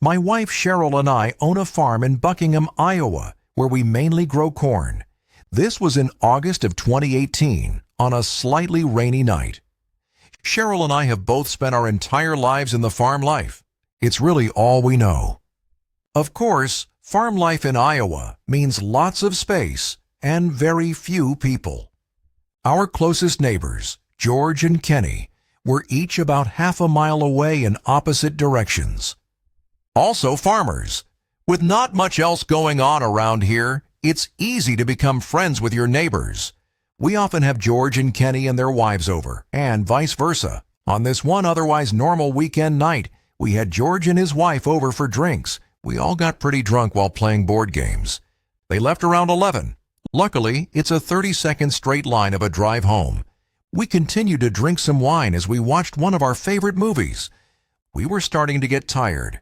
My wife Cheryl and I own a farm in Buckingham, Iowa, where we mainly grow corn. This was in August of 2018, on a slightly rainy night. Cheryl and I have both spent our entire lives in the farm life. It's really all we know. Of course, farm life in Iowa means lots of space and very few people. Our closest neighbors, George and Kenny, were each about half a mile away in opposite directions. Also farmers. With not much else going on around here, it's easy to become friends with your neighbors. We often have George and Kenny and their wives over, and vice versa. On this one otherwise normal weekend night, we had George and his wife over for drinks. We all got pretty drunk while playing board games. They left around 11. Luckily, it's a 30-second straight line of a drive home. We continued to drink some wine as we watched one of our favorite movies. We were starting to get tired.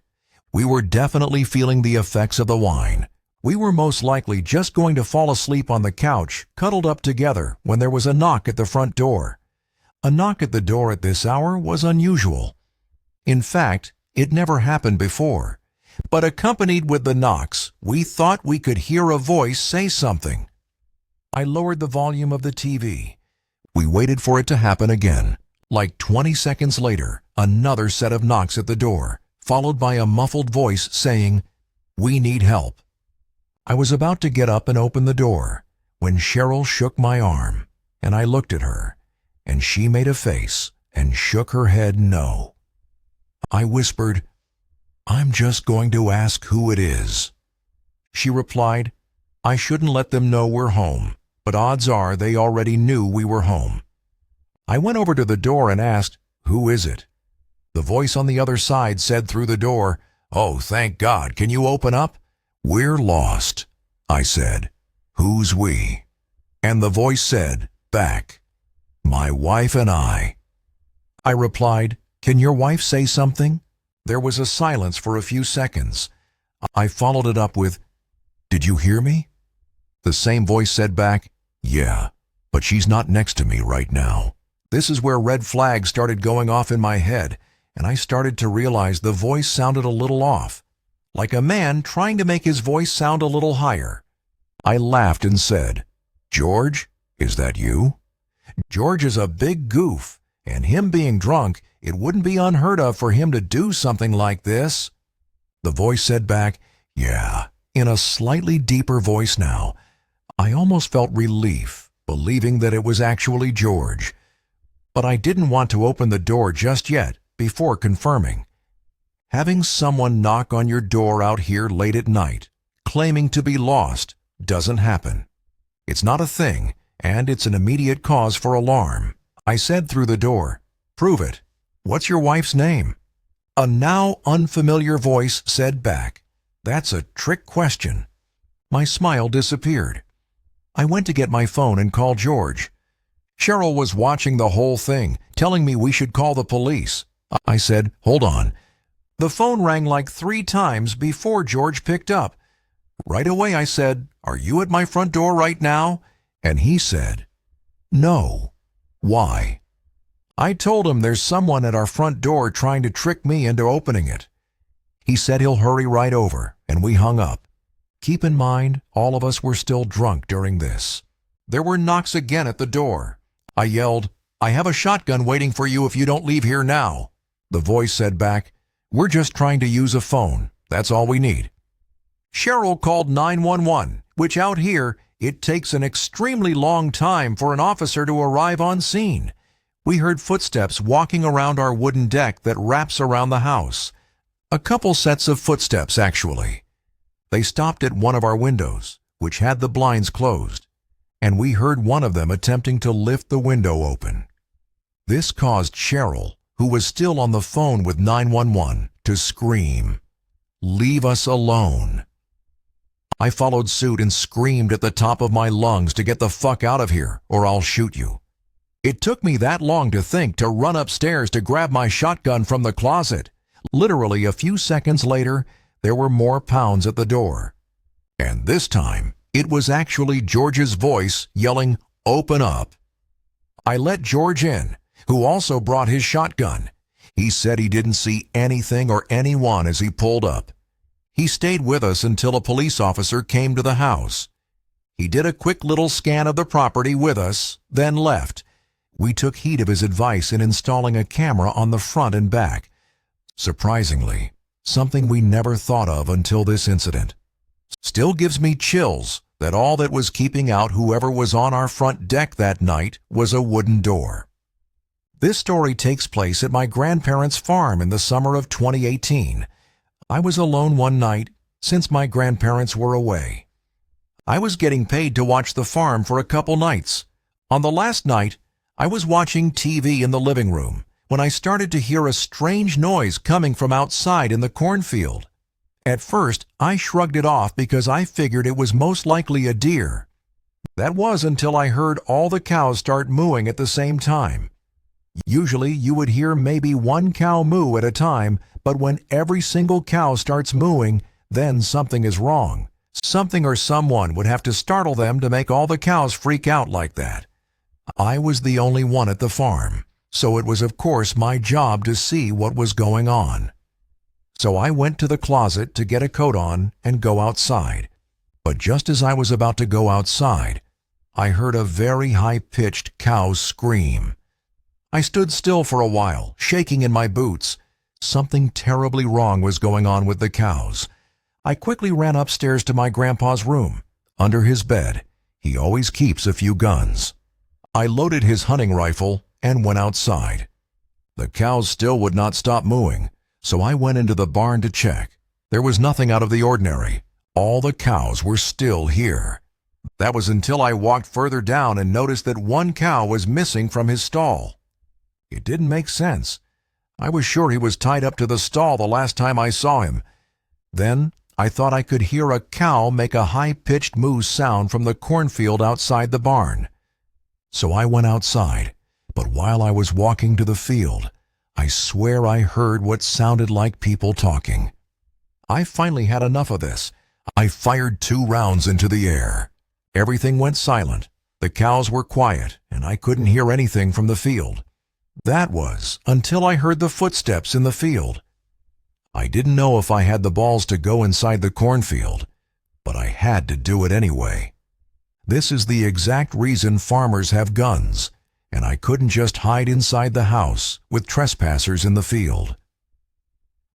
We were definitely feeling the effects of the wine. We were most likely just going to fall asleep on the couch, cuddled up together, when there was a knock at the front door. A knock at the door at this hour was unusual. In fact, it never happened before. But accompanied with the knocks, we thought we could hear a voice say something. I lowered the volume of the TV. We waited for it to happen again. Like 20 seconds later, another set of knocks at the door, followed by a muffled voice saying, "We need help." I was about to get up and open the door when Cheryl shook my arm, and I looked at her, and she made a face and shook her head no. I whispered, "I'm just going to ask who it is." She replied, "I shouldn't let them know we're home, but odds are they already knew we were home." I went over to the door and asked, "Who is it?" The voice on the other side said through the door, "Oh, thank God, can you open up?" "We're lost," I said. "Who's we?" And the voice said back, "My wife and I." I replied, "Can your wife say something?" There was a silence for a few seconds. I followed it up with, "Did you hear me?" The same voice said back, "Yeah, but she's not next to me right now." This is where red flags started going off in my head, and I started to realize the voice sounded a little off, like a man trying to make his voice sound a little higher. I laughed and said, "George, is that you?" George is a big goof, and him being drunk, it wouldn't be unheard of for him to do something like this. The voice said back, "Yeah," in a slightly deeper voice now. I almost felt relief, believing that it was actually George. But I didn't want to open the door just yet, before confirming. Having someone knock on your door out here late at night, claiming to be lost, doesn't happen. It's not a thing, and it's an immediate cause for alarm. I said through the door, "Prove it. What's your wife's name?" A now unfamiliar voice said back, "That's a trick question." My smile disappeared. I went to get my phone and call George. Cheryl was watching the whole thing, telling me we should call the police. I said, "Hold on." The phone rang like 3 times before George picked up. Right away I said, "Are you at my front door right now?" And he said, "No." "Why?" I told him there's someone at our front door trying to trick me into opening it. He said he'll hurry right over, and we hung up. Keep in mind, all of us were still drunk during this. There were knocks again at the door. I yelled, "I have a shotgun waiting for you if you don't leave here now." The voice said back, "We're just trying to use a phone. That's all we need." Cheryl called 911, which out here, it takes an extremely long time for an officer to arrive on scene. We heard footsteps walking around our wooden deck that wraps around the house. A couple sets of footsteps, actually. They stopped at one of our windows, which had the blinds closed, and we heard one of them attempting to lift the window open. This caused Cheryl, who was still on the phone with 911, to scream, "Leave us alone." I followed suit and screamed at the top of my lungs to get the fuck out of here, or I'll shoot you. It took me that long to think to run upstairs to grab my shotgun from the closet. Literally a few seconds later, there were more pounds at the door. And this time, it was actually George's voice yelling, "Open up." I let George in, who also brought his shotgun. He said he didn't see anything or anyone as he pulled up. He stayed with us until a police officer came to the house. He did a quick little scan of the property with us, then left. We took heed of his advice in installing a camera on the front and back. Surprisingly, something we never thought of until this incident. Still gives me chills that all that was keeping out whoever was on our front deck that night was a wooden door. This story takes place at my grandparents' farm in the summer of 2018. I was alone one night since my grandparents were away. I was getting paid to watch the farm for a couple nights. On the last night, I was watching TV in the living room when I started to hear a strange noise coming from outside in the cornfield. At first, I shrugged it off because I figured it was most likely a deer. That was until I heard all the cows start mooing at the same time. Usually, you would hear maybe one cow moo at a time, but when every single cow starts mooing, then something is wrong. Something or someone would have to startle them to make all the cows freak out like that. I was the only one at the farm, so it was of course my job to see what was going on. So I went to the closet to get a coat on and go outside. But just as I was about to go outside, I heard a very high-pitched cow scream. I stood still for a while, shaking in my boots. Something terribly wrong was going on with the cows. I quickly ran upstairs to my grandpa's room. Under his bed, he always keeps a few guns. I loaded his hunting rifle and went outside. The cows still would not stop mooing, so I went into the barn to check. There was nothing out of the ordinary. All the cows were still here. That was until I walked further down and noticed that one cow was missing from his stall. It didn't make sense. I was sure he was tied up to the stall the last time I saw him. Then I thought I could hear a cow make a high-pitched moo sound from the cornfield outside the barn. So I went outside, but while I was walking to the field, I swear I heard what sounded like people talking. I finally had enough of this. I fired 2 rounds into the air. Everything went silent. The cows were quiet, and I couldn't hear anything from the field. That was until I heard the footsteps in the field. I didn't know if I had the balls to go inside the cornfield, but I had to do it anyway. This is the exact reason farmers have guns, and I couldn't just hide inside the house with trespassers in the field.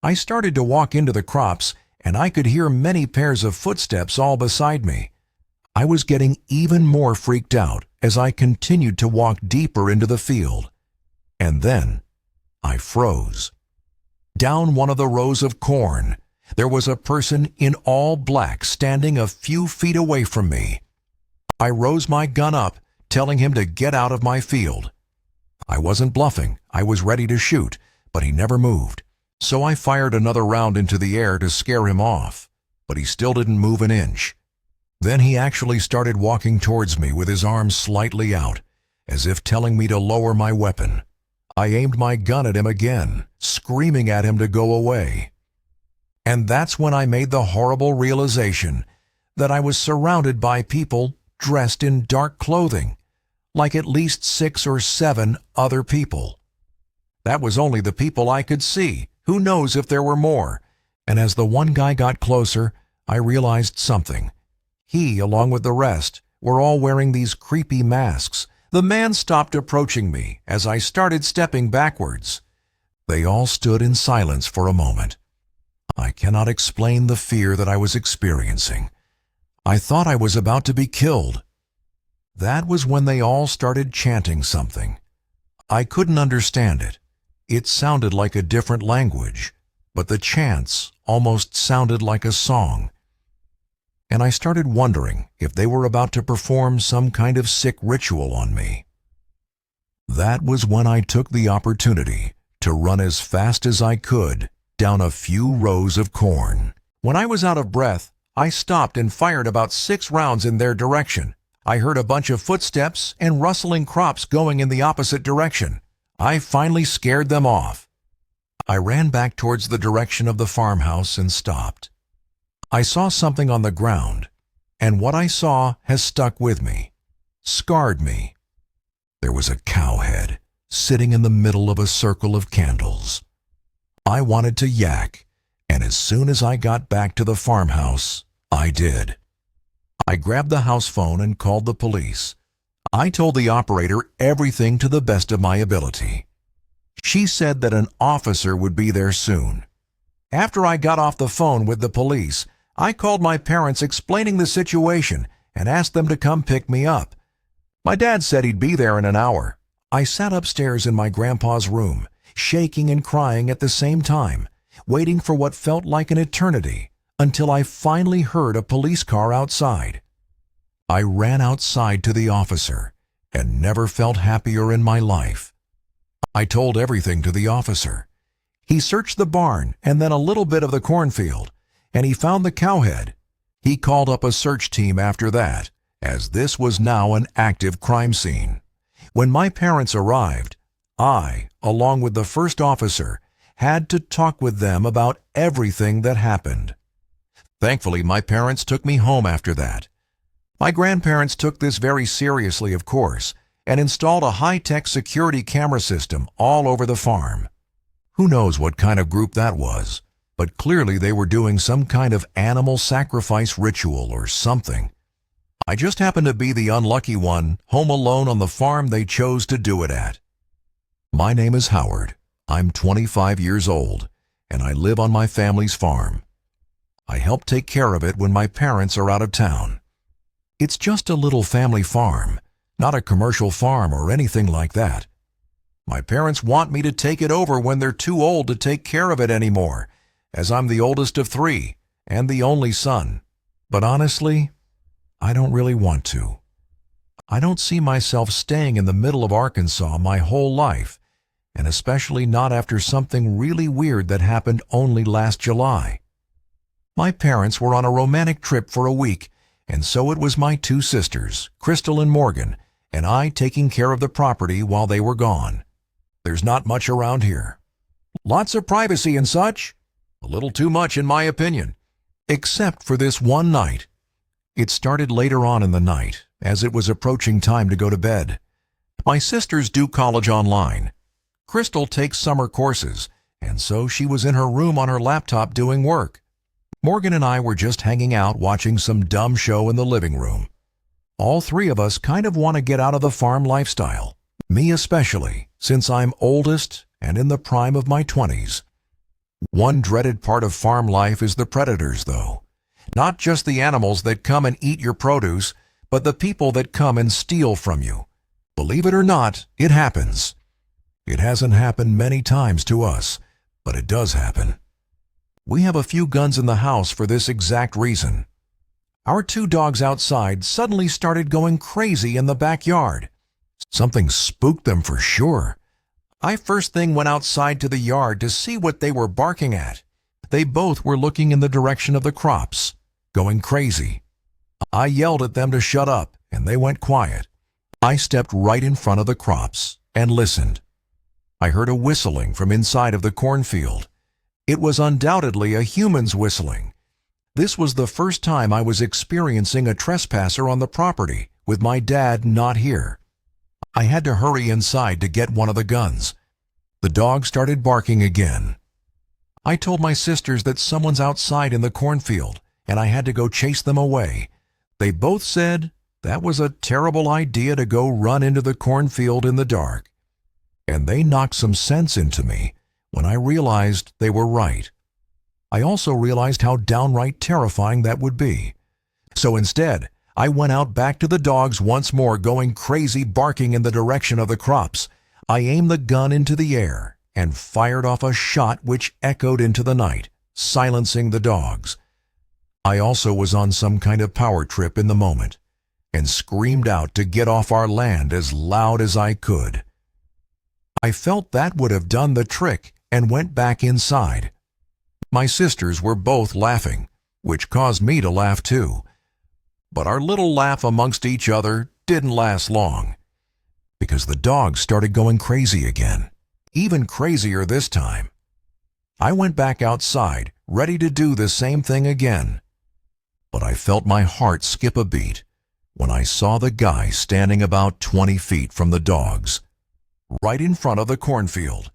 I started to walk into the crops, and I could hear many pairs of footsteps all beside me. I was getting even more freaked out as I continued to walk deeper into the field. And then I froze. Down one of the rows of corn, there was a person in all black standing a few feet away from me. I rose my gun up, telling him to get out of my field. I wasn't bluffing. I was ready to shoot, but he never moved. So I fired another round into the air to scare him off, but he still didn't move an inch. Then he actually started walking towards me with his arms slightly out, as if telling me to lower my weapon. I aimed my gun at him again, screaming at him to go away. And that's when I made the horrible realization that I was surrounded by people dressed in dark clothing, like at least 6 or 7 other people. That was only the people I could see. Who knows if there were more? And as the one guy got closer, I realized something. He, along with the rest, were all wearing these creepy masks. The man stopped approaching me as I started stepping backwards. They all stood in silence for a moment. I cannot explain the fear that I was experiencing. I thought I was about to be killed. That was when they all started chanting something. I couldn't understand it. It sounded like a different language, but the chants almost sounded like a song. And I started wondering if they were about to perform some kind of sick ritual on me. That was when I took the opportunity to run as fast as I could down a few rows of corn. When I was out of breath, I stopped and fired about 6 rounds in their direction. I heard a bunch of footsteps and rustling crops going in the opposite direction. I finally scared them off. I ran back towards the direction of the farmhouse and stopped. I saw something on the ground, and what I saw has stuck with me, scarred me. There was a cow head sitting in the middle of a circle of candles. I wanted to yak, and as soon as I got back to the farmhouse, I did. I grabbed the house phone and called the police. I told the operator everything to the best of my ability. She said that an officer would be there soon. After I got off the phone with the police, I called my parents explaining the situation and asked them to come pick me up. My dad said he'd be there in an hour. I sat upstairs in my grandpa's room, shaking and crying at the same time, waiting for what felt like an eternity, until I finally heard a police car outside. I ran outside to the officer and never felt happier in my life. I told everything to the officer. He searched the barn and then a little bit of the cornfield, and he found the cow head. He called up a search team after that, as this was now an active crime scene. When my parents arrived, I, along with the first officer, had to talk with them about everything that happened. Thankfully, my parents took me home after that. My grandparents took this very seriously, of course, and installed a high-tech security camera system all over the farm. Who knows what kind of group that was, but clearly they were doing some kind of animal sacrifice ritual or something. I just happened to be the unlucky one, home alone on the farm they chose to do it at. My name is Howard. I'm 25 years old, and I live on my family's farm. I help take care of it when my parents are out of town. It's just a little family farm, not a commercial farm or anything like that. My parents want me to take it over when they're too old to take care of it anymore, as I'm the oldest of 3 and the only son. But honestly, I don't really want to. I don't see myself staying in the middle of Arkansas my whole life, and especially not after something really weird that happened only last July. My parents were on a romantic trip for a week, and so it was my 2 sisters, Crystal and Morgan, and I taking care of the property while they were gone. There's not much around here. Lots of privacy and such. A little too much in my opinion. Except for this one night. It started later on in the night, as it was approaching time to go to bed. My sisters do college online. Crystal takes summer courses, and so she was in her room on her laptop doing work. Morgan and I were just hanging out watching some dumb show in the living room. All 3 of us kind of want to get out of the farm lifestyle. Me especially, since I'm oldest and in the prime of my 20s. One dreaded part of farm life is the predators, though. Not just the animals that come and eat your produce, but the people that come and steal from you. Believe it or not, it happens. It hasn't happened many times to us, but it does happen. We have a few guns in the house for this exact reason. Our 2 dogs outside suddenly started going crazy in the backyard. Something spooked them for sure. I first thing went outside to the yard to see what they were barking at. They both were looking in the direction of the crops, going crazy. I yelled at them to shut up, and they went quiet. I stepped right in front of the crops and listened. I heard a whistling from inside of the cornfield. It was undoubtedly a human's whistling. This was the first time I was experiencing a trespasser on the property, with my dad not here. I had to hurry inside to get one of the guns. The dog started barking again. I told my sisters that someone's outside in the cornfield, and I had to go chase them away. They both said that was a terrible idea to go run into the cornfield in the dark. And they knocked some sense into me when I realized they were right. I also realized how downright terrifying that would be. So instead, I went out back to the dogs once more, going crazy, barking in the direction of the crops. I aimed the gun into the air and fired off a shot which echoed into the night, silencing the dogs. I also was on some kind of power trip in the moment and screamed out to get off our land as loud as I could. I felt that would have done the trick and went back inside. My sisters were both laughing, which caused me to laugh too. But our little laugh amongst each other didn't last long, because the dogs started going crazy again, even crazier this time. I went back outside, ready to do the same thing again. But I felt my heart skip a beat when I saw the guy standing about 20 feet from the dogs, right in front of the cornfield.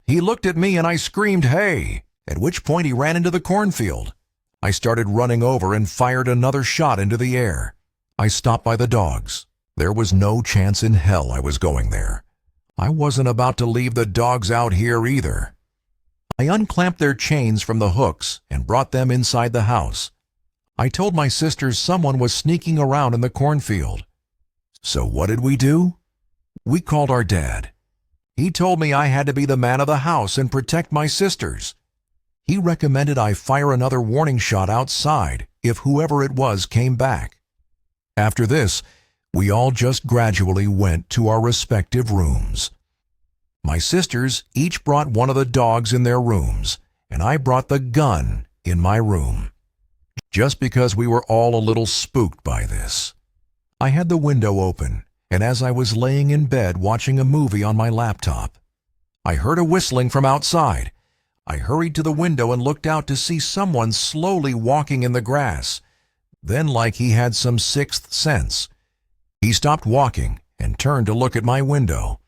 He looked at me and I screamed, "Hey!" At which point he ran into the cornfield. I started running over and fired another shot into the air. I stopped by the dogs. There was no chance in hell I was going there. I wasn't about to leave the dogs out here either. I unclamped their chains from the hooks and brought them inside the house. I told my sisters someone was sneaking around in the cornfield. So what did we do? We called our dad. He told me I had to be the man of the house and protect my sisters. He recommended I fire another warning shot outside if whoever it was came back. After this, we all just gradually went to our respective rooms. My sisters each brought one of the dogs in their rooms, and I brought the gun in my room. Just because we were all a little spooked by this. I had the window open, and as I was laying in bed watching a movie on my laptop, I heard a whistling from outside. I hurried to the window and looked out to see someone slowly walking in the grass. Then, like he had some sixth sense, he stopped walking and turned to look at my window.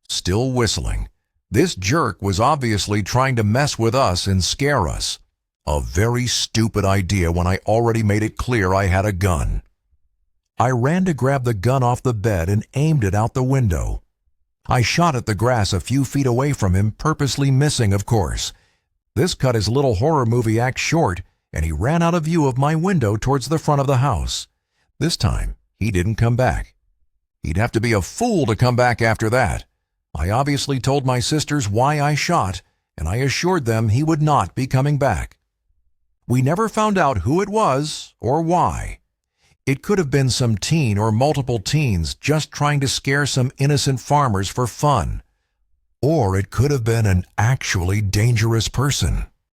Still whistling. This jerk was obviously trying to mess with us and scare us. A very stupid idea when I already made it clear I had a gun. I ran to grab the gun off the bed and aimed it out the window. I shot at the grass a few feet away from him, purposely missing, of course. This cut his little horror movie act short, and he ran out of view of my window towards the front of the house. This time, he didn't come back. He'd have to be a fool to come back after that. I obviously told my sisters why I shot, and I assured them he would not be coming back. We never found out who it was or why. It could have been some teen or multiple teens just trying to scare some innocent farmers for fun. Or it could have been an actually dangerous person.